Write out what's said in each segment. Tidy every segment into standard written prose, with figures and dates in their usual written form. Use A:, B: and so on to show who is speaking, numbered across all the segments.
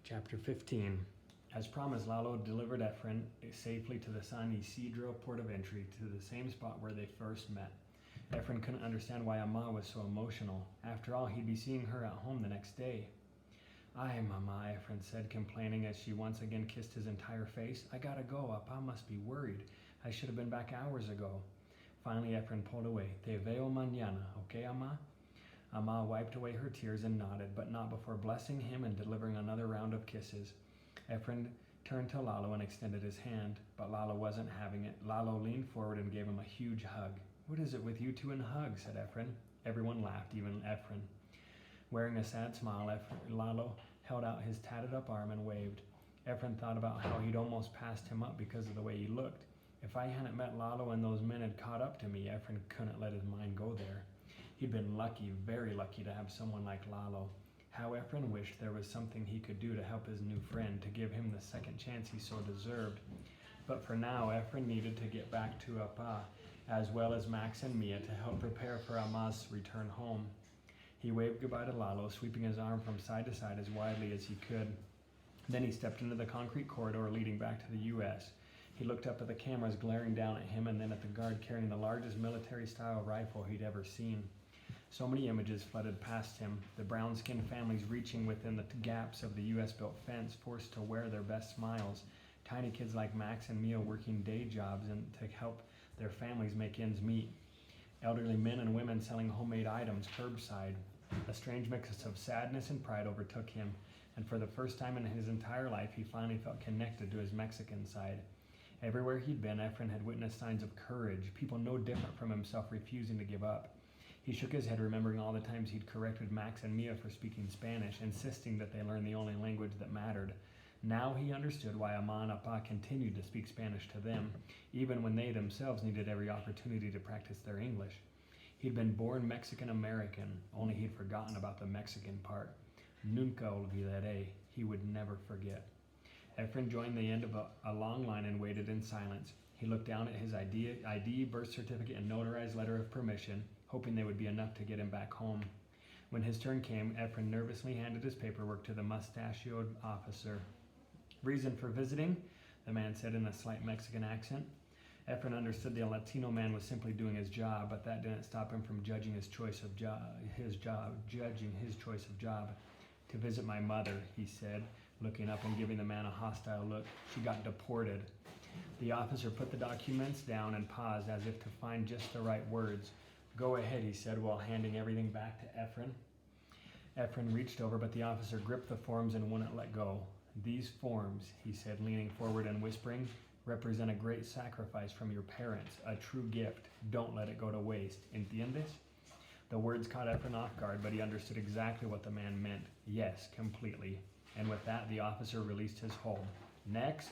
A: Chapter 15. As promised, Lalo delivered Efren safely to the San Isidro port of entry, to the same spot where they first met. Efren couldn't understand why Ama was so emotional. After all, he'd be seeing her at home the next day. "Ay, Mama," Efren said, complaining as she once again kissed his entire face. "I gotta go. Apa must be worried. I should have been back hours ago." Finally, Efren pulled away. "Te veo mañana, okay, Ama?" Ama wiped away her tears and nodded, but not before blessing him and delivering another round of kisses. Efren turned to Lalo and extended his hand, but Lalo wasn't having it. Lalo leaned forward and gave him a huge hug. "What is it with you two and hugs?" said Efren. Everyone laughed, even Efren. Wearing a sad smile, Lalo held out his tatted up arm and waved. Efren thought about how he'd almost passed him up because of the way he looked. If I hadn't met Lalo and those men had caught up to me, Efren couldn't let his mind go there. He'd been lucky, very lucky, to have someone like Lalo. How Efren wished there was something he could do to help his new friend, to give him the second chance he so deserved. But for now, Efren needed to get back to Apa, as well as Max and Mia, to help prepare for Ama's return home. He waved goodbye to Lalo, sweeping his arm from side to side as widely as he could. Then he stepped into the concrete corridor leading back to the U.S. He looked up at the cameras glaring down at him and then at the guard carrying the largest military-style rifle he'd ever seen. So many images flooded past him, the brown-skinned families reaching within the gaps of the U.S.-built fence, forced to wear their best smiles, tiny kids like Max and Mia working day jobs and to help their families make ends meet, elderly men and women selling homemade items curbside. A strange mix of sadness and pride overtook him, and for the first time in his entire life, he finally felt connected to his Mexican side. Everywhere he'd been, Efren had witnessed signs of courage, people no different from himself refusing to give up. He shook his head, remembering all the times he'd corrected Max and Mia for speaking Spanish, insisting that they learn the only language that mattered. Now he understood why Ama and Apa continued to speak Spanish to them, even when they themselves needed every opportunity to practice their English. He'd been born Mexican-American, only he'd forgotten about the Mexican part. Nunca olvidaré. He would never forget. Efren joined the end of a long line and waited in silence. He looked down at his ID, birth certificate, and notarized letter of permission, hoping they would be enough to get him back home. When his turn came, Efren nervously handed his paperwork to the mustachioed officer. "Reason for visiting?" the man said in a slight Mexican accent. Efren understood the Latino man was simply doing his job, but that didn't stop him from judging his choice of job. "To visit my mother," he said, looking up and giving the man a hostile look. "She got deported." The officer put the documents down and paused as if to find just the right words. "Go ahead," he said while handing everything back to Efren. Efren reached over, but the officer gripped the forms and wouldn't let go. "These forms," he said, leaning forward and whispering, "represent a great sacrifice from your parents, a true gift. Don't let it go to waste. ¿Entiendes?" The words caught Efren off guard, but he understood exactly what the man meant. Yes, completely. And with that, the officer released his hold. "Next."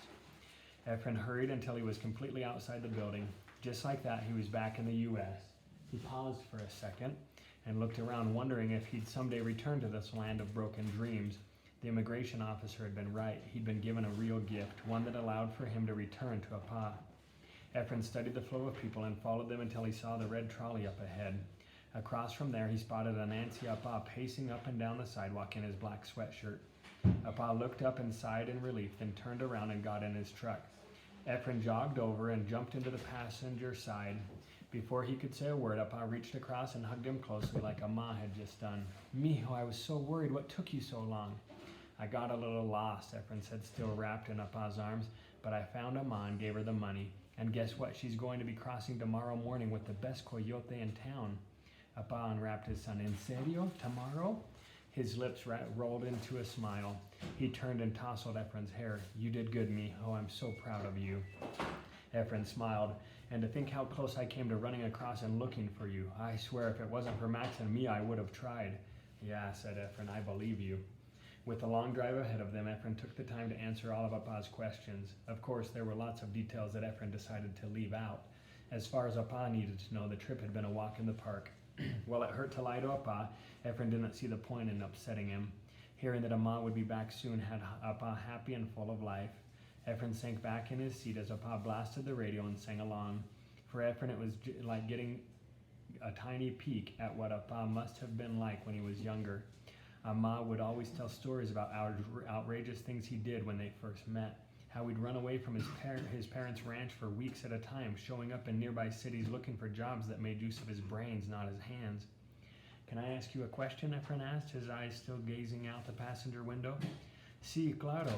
A: Efren hurried until he was completely outside the building. Just like that, he was back in the U.S. He paused for a second and looked around, wondering if he'd someday return to this land of broken dreams. The immigration officer had been right. He'd been given a real gift, one that allowed for him to return to Apa. Efren studied the flow of people and followed them until he saw the red trolley up ahead. Across from there, he spotted an Nancy Apa pacing up and down the sidewalk in his black sweatshirt. Apa looked up and sighed in relief, then turned around and got in his truck. Efren jogged over and jumped into the passenger side. Before he could say a word, Apa reached across and hugged him closely like Ama had just done. "Mijo, I was so worried. What took you so long?" "I got a little lost," Efren said, still wrapped in Apa's arms, "but I found Ama and gave her the money. And guess what? She's going to be crossing tomorrow morning with the best coyote in town." Apa unwrapped his son. "En serio? Tomorrow?" His lips rolled into a smile. He turned and tousled Efren's hair. "You did good, Mijo. I'm so proud of you." Efren smiled. "And to think how close I came to running across and looking for you. I swear if it wasn't for Max and Mia, I would have tried." "Yeah," said Efren, "I believe you." With the long drive ahead of them, Efren took the time to answer all of Apa's questions. Of course, there were lots of details that Efren decided to leave out. As far as Apa needed to know, the trip had been a walk in the park. While it hurt to lie to Apa, Efren didn't see the point in upsetting him. Hearing that Ama would be back soon had Apa happy and full of life. Efren sank back in his seat as Apa blasted the radio and sang along. For Efren, it was like getting a tiny peek at what Apa must have been like when he was younger. Ama would always tell stories about outrageous things he did when they first met. How he'd run away from his parents' ranch for weeks at a time, showing up in nearby cities looking for jobs that made use of his brains, not his hands. Can I ask you a question? Efren asked, his eyes still gazing out the passenger window. Sí, claro,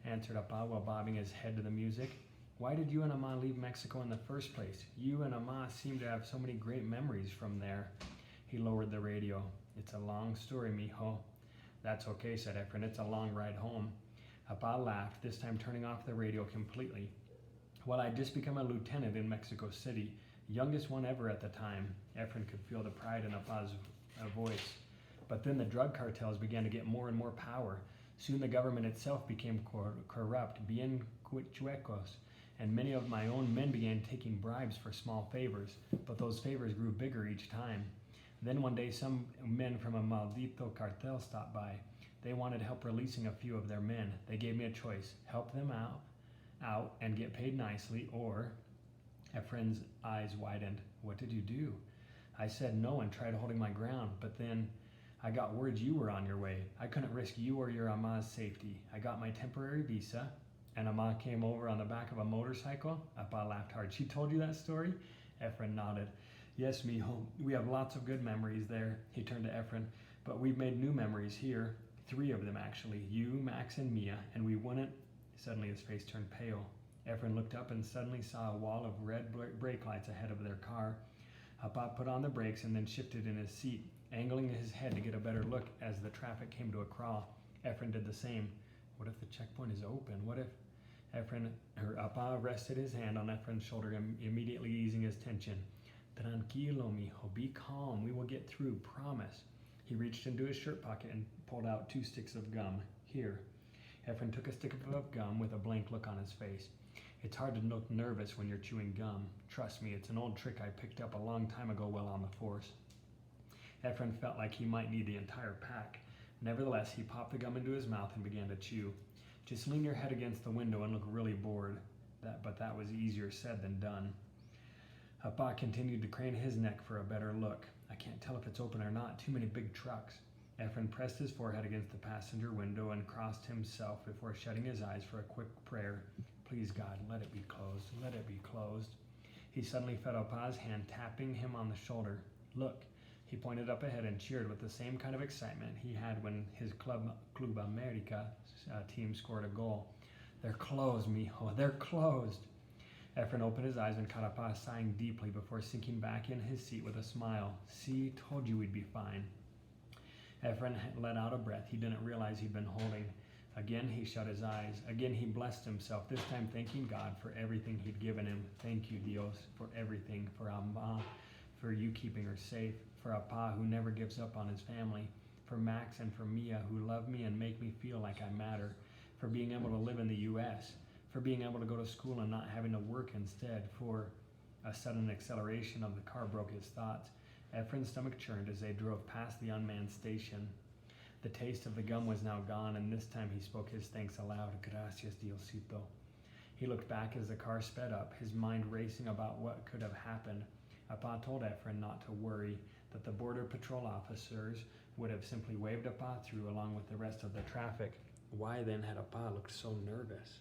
A: answered Apa while bobbing his head to the music. Why did you and Ama leave Mexico in the first place? You and Ama seem to have so many great memories from there. He lowered the radio. It's a long story, mijo. That's okay, said Efren. It's a long ride home. Apa laughed, this time turning off the radio completely. Well, I'd just become a lieutenant in Mexico City, youngest one ever at the time. Efren could feel the pride in Apa's voice. But then the drug cartels began to get more and more power. Soon the government itself became corrupt, bien chuecos, and many of my own men began taking bribes for small favors, but those favors grew bigger each time. Then one day some men from a maldito cartel stopped by. They wanted help releasing a few of their men. They gave me a choice, help them out and get paid nicely, or... Efren's eyes widened. What did you do? I said no and tried holding my ground, but then I got word you were on your way. I couldn't risk you or your Ama's safety. I got my temporary visa, and Ama came over on the back of a motorcycle. Apa laughed hard. She told you that story? Efren nodded. Yes, mijo. We have lots of good memories there. He turned to Efren. But we've made new memories here. 3 of them, actually. You, Max, and Mia. And we wouldn't... Suddenly his face turned pale. Efren looked up and suddenly saw a wall of red brake lights ahead of their car. Apa put on the brakes and then shifted in his seat, angling his head to get a better look as the traffic came to a crawl. Efren did the same. What if the checkpoint is open? What if... Apa rested his hand on Efren's shoulder, immediately easing his tension. Tranquilo, mijo. Be calm. We will get through. Promise. He reached into his shirt pocket and pulled out 2 sticks of gum. Here. Efren took a stick of gum with a blank look on his face. It's hard to look nervous when you're chewing gum. Trust me, it's an old trick I picked up a long time ago while on the force. Efren felt like he might need the entire pack. Nevertheless, he popped the gum into his mouth and began to chew. Just lean your head against the window and look really bored. But that was easier said than done. Apa continued to crane his neck for a better look. I can't tell if it's open or not. Too many big trucks. Efren pressed his forehead against the passenger window and crossed himself before shutting his eyes for a quick prayer. Please, God, let it be closed. Let it be closed. He suddenly felt Apa's hand tapping him on the shoulder. Look. He pointed up ahead and cheered with the same kind of excitement he had when his Club America team scored a goal. They're closed, mijo. They're closed. Efren opened his eyes and caught Apa sighing deeply before sinking back in his seat with a smile. See, told you we'd be fine. Efren let out a breath he didn't realize he'd been holding. Again, he shut his eyes. Again, he blessed himself, this time thanking God for everything he'd given him. Thank you, Dios, for everything, for Ama, for you keeping her safe, for Apa, who never gives up on his family, for Max and for Mia, who love me and make me feel like I matter, for being able to live in the U.S., for being able to go to school and not having to work instead, for... A sudden acceleration of the car broke his thoughts. Efren's stomach churned as they drove past the unmanned station. The taste of the gum was now gone, and this time he spoke his thanks aloud. Gracias, Diosito. He looked back as the car sped up, his mind racing about what could have happened. Apa told Efren not to worry, that the border patrol officers would have simply waved Apa through along with the rest of the traffic. Why then had Apa looked so nervous?